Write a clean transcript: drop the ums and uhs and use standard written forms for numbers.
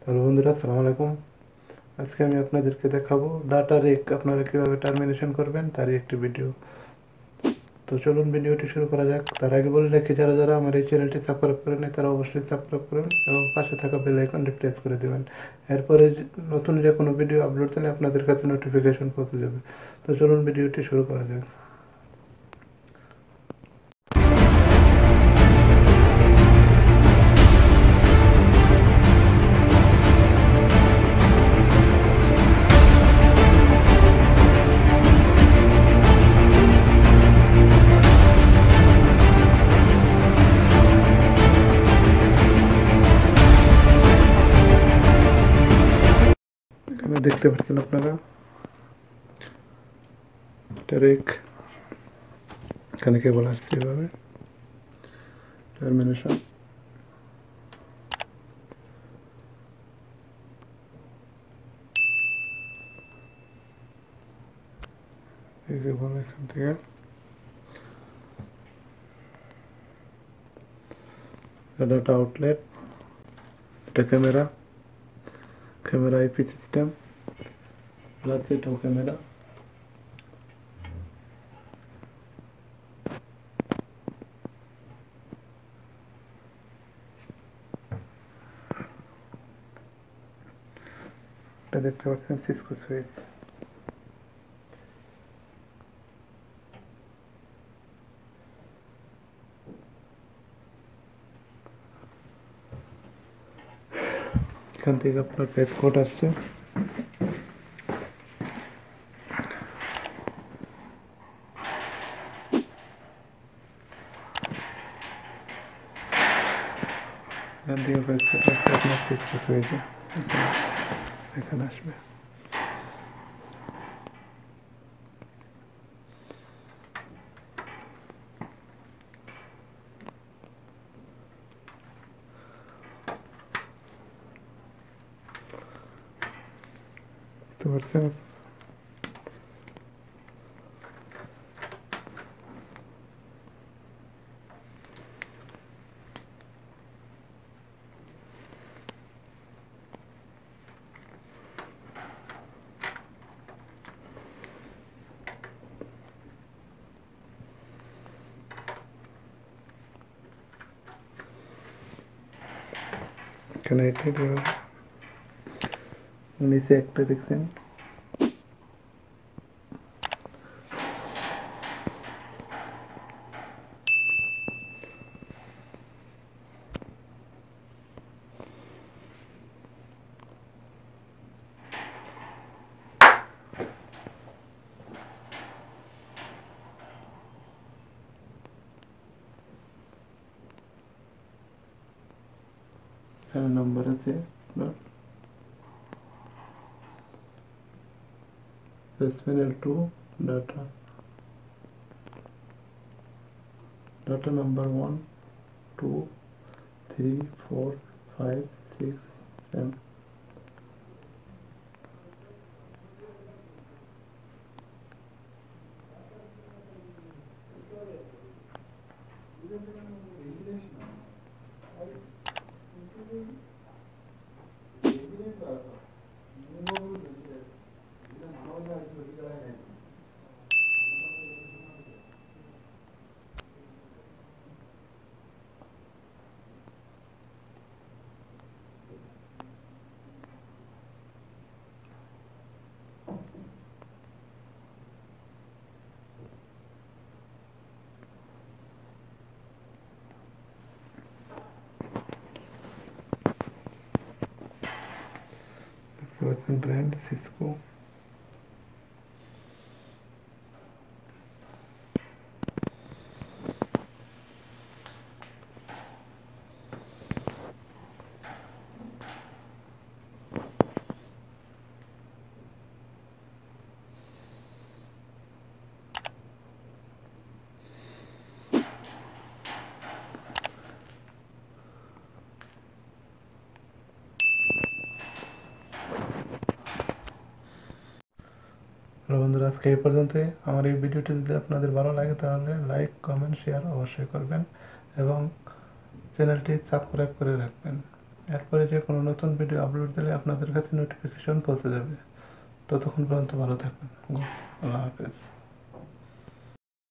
Hello বন্ধুরা, আসসালামু আলাইকুম। আজকে আমি আপনাদেরকে দেখাবো ডাটা রেক আপনারা কীভাবে টার্মিনেশন করবেন তারই একটি ভিডিও। তো চলুন ভিডিওটি শুরু করা যাক। তার আগে বলে রাখি, যারা যারা আমার এই চ্যানেলটি সাবস্ক্রাইব করেন নাই তারা অবশ্যই সাবস্ক্রাইব করবেন এবং পাশে থাকা বেল আইকনটি প্রেস করে দেবেন। এরপরে নতুন যে কোনো ভিডিও আপলোড দিলে আপনাদের কাছে নোটিফিকেশন পৌঁছে যাবে। তো চলুন ভিডিওটি শুরু করা যাক। এখানে দেখতে পাচ্ছেন আপনারা রেক, এখানে কেবল আসছে এভাবে টার্মিনেশন। কেবল এখান থেকে ডাটা আউটলেট, এটা ক্যামেরা আইপি সিস্টেম প্লাস এটাও ক্যামেরা। এটা দেখতে পাচ্ছেন সিসকো সুইচ। এখান থেকে আপনার পেজ কোড আসছে। এখান থেকে পেজ কোড আসছে আপনার সিসকো সুইচে, এখানে আসবে। বুঝতে পারছেন? এখানে নিচে একটা দেখছেন, এখানে নাম্বার আছে আপনার panel 2 data number 1 2 3 4 5 6 7। Brand Cisco. Hello বন্ধুরা, আজকে এই পর্যন্তই। আমার এই ভিডিওটি যদি আপনাদের ভালো লাগে তাহলে লাইক, কমেন্ট, শেয়ার অবশ্যই করবেন এবং চ্যানেলটি সাবস্ক্রাইব করে রাখবেন। এরপরে যে কোনো নতুন ভিডিও আপলোড দিলে আপনাদের কাছে নোটিফিকেশন পৌঁছে যাবে। ততক্ষণ পর্যন্ত ভালো থাকবেন। আল্লাহ হাফেজ।